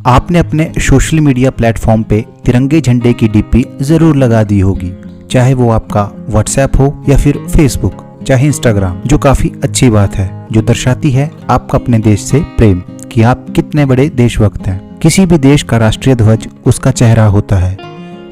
आपने अपने social media platform पे तिरंगे झंडे की डीपी जरूर लगा दी होगी, चाहे वो आपका व्हाट्सएप हो या फिर फेसबुक, चाहे इंस्टाग्राम, जो काफी अच्छी बात है, जो दर्शाती है आपका अपने देश से प्रेम कि आप कितने बड़े देशभक्त हैं। किसी भी देश का राष्ट्रीय ध्वज उसका चेहरा होता है,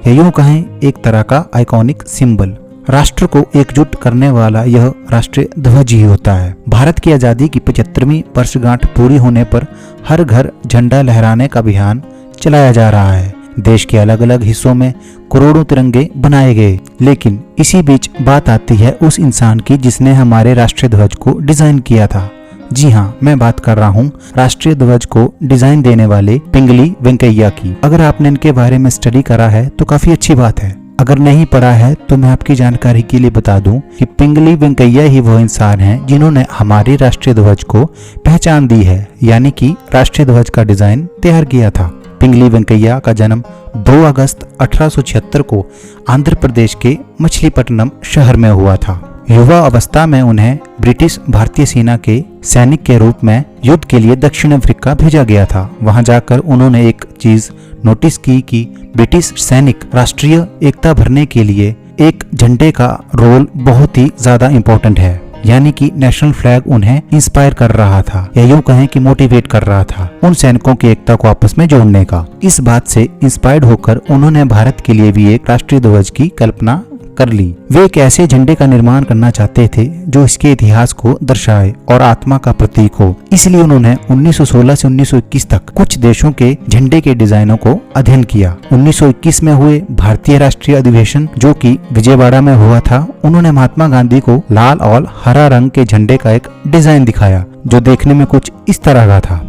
या यूं कहें एक तरह का आइकॉनिक सिंबल। राष्ट्र को एकजुट करने वाला यह राष्ट्रीय ध्वज ही होता है। भारत की आजादी की 75वीं वर्षगांठ पूरी होने पर हर घर झंडा लहराने का अभियान चलाया जा रहा है। देश के अलग अलग हिस्सों में करोड़ों तिरंगे बनाए गए, लेकिन इसी बीच बात आती है उस इंसान की जिसने हमारे राष्ट्रीय ध्वज को डिजाइन किया था। जी हाँ, मैं बात कर रहा हूँ राष्ट्रीय ध्वज को डिजाइन देने वाले पिंगली वेंकैया की। अगर आपने इनके बारे में स्टडी करा है तो काफी अच्छी बात है। अगर नहीं पढ़ा है तो मैं आपकी जानकारी के लिए बता दूं कि पिंगली वेंकैया ही वो इंसान हैं जिन्होंने हमारे राष्ट्रीय ध्वज को पहचान दी है, यानी कि राष्ट्रीय ध्वज का डिजाइन तैयार किया था। पिंगली वेंकैया का जन्म 2 अगस्त 1876 को आंध्र प्रदेश के मछलीपट्टनम शहर में हुआ था। युवा अवस्था में उन्हें ब्रिटिश भारतीय सेना के सैनिक के रूप में युद्ध के लिए दक्षिण अफ्रीका भेजा गया था। वहां जाकर उन्होंने एक चीज नोटिस की कि ब्रिटिश सैनिक राष्ट्रीय एकता भरने के लिए एक झंडे का रोल बहुत ही ज्यादा इम्पोर्टेंट है, यानी कि नेशनल फ्लैग उन्हें इंस्पायर कर रहा था, या यूं कहें कि मोटिवेट कर रहा था उन सैनिकों की एकता को आपस में जोड़ने का। इस बात से इंस्पायर्ड होकर उन्होंने भारत के लिए भी एक राष्ट्रीय ध्वज की कल्पना कर ली। वे एक ऐसे झंडे का निर्माण करना चाहते थे जो इसके इतिहास को दर्शाए और आत्मा का प्रतीक हो। इसलिए उन्होंने 1916 से 1921 तक कुछ देशों के झंडे के डिजाइनों को अध्ययन किया। 1921 में हुए भारतीय राष्ट्रीय अधिवेशन, जो कि विजयवाड़ा में हुआ था, उन्होंने महात्मा गांधी को लाल और हरा रंग के झंडे का एक डिजाइन दिखाया जो देखने में कुछ इस तरह का था।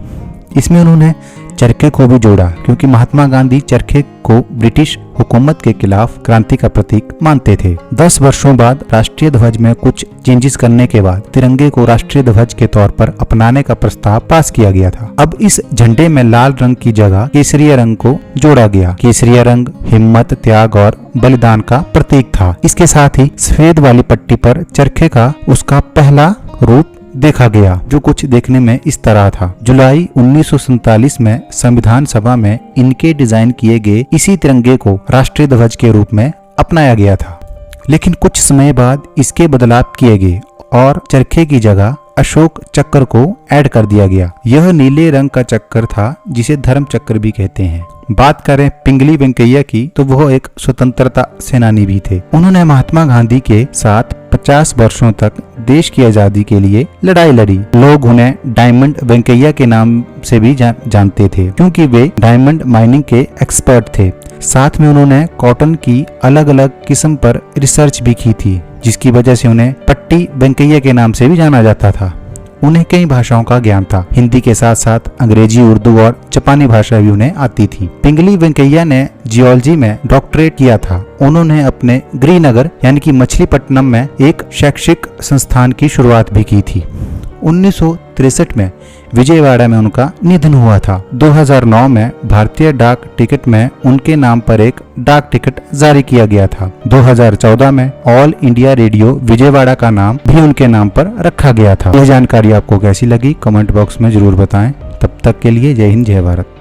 इसमें उन्होंने चरखे को भी जोड़ा, क्योंकि महात्मा गांधी चरखे को ब्रिटिश हुकूमत के खिलाफ क्रांति का प्रतीक मानते थे। 10 वर्षों बाद राष्ट्रीय ध्वज में कुछ चेंजेस करने के बाद तिरंगे को राष्ट्रीय ध्वज के तौर पर अपनाने का प्रस्ताव पास किया गया था। अब इस झंडे में लाल रंग की जगह केसरिया रंग को जोड़ा गया। केसरिया रंग हिम्मत, त्याग और बलिदान का प्रतीक था। इसके साथ ही सफेद वाली पट्टी पर चरखे का उसका पहला रूप देखा गया, जो कुछ देखने में इस तरह था। जुलाई 1947 में संविधान सभा में इनके डिजाइन किए गए इसी तिरंगे को राष्ट्रीय ध्वज के रूप में अपनाया गया था, लेकिन कुछ समय बाद इसके बदलाव किए गए और चरखे की जगह अशोक चक्र को ऐड कर दिया गया। यह नीले रंग का चक्र था जिसे धर्म चक्र भी कहते हैं। बात करें पिंगली वेंकैया की तो वह एक स्वतंत्रता सेनानी भी थे। उन्होंने महात्मा गांधी के साथ 50 वर्षों तक देश की आजादी के लिए लड़ाई लड़ी। लोग उन्हें डायमंड वेंकैया के नाम से भी जानते थे, क्योंकि वे डायमंड माइनिंग के एक्सपर्ट थे। साथ में उन्होंने कॉटन की अलग अलग किस्म पर रिसर्च भी की थी, जिसकी वजह से उन्हें पट्टी वेंकैया के नाम से भी जाना जाता था। उन्हें कई भाषाओं का ज्ञान था। हिंदी के साथ साथ अंग्रेजी, उर्दू और जापानी भाषा भी उन्हें आती थी। पिंगली वेंकैया ने जियोलॉजी में डॉक्टरेट किया था। उन्होंने अपने गृहनगर यानी कि मछलीपट्टनम में एक शैक्षिक संस्थान की शुरुआत भी की थी। 1963 में विजयवाड़ा में उनका निधन हुआ था। 2009 में भारतीय डाक टिकट में उनके नाम पर एक डाक टिकट जारी किया गया था। 2014 में ऑल इंडिया रेडियो विजयवाड़ा का नाम भी उनके नाम पर रखा गया था। यह जानकारी आपको कैसी लगी कमेंट बॉक्स में जरूर बताएं। तब तक के लिए जय हिंद, जय भारत।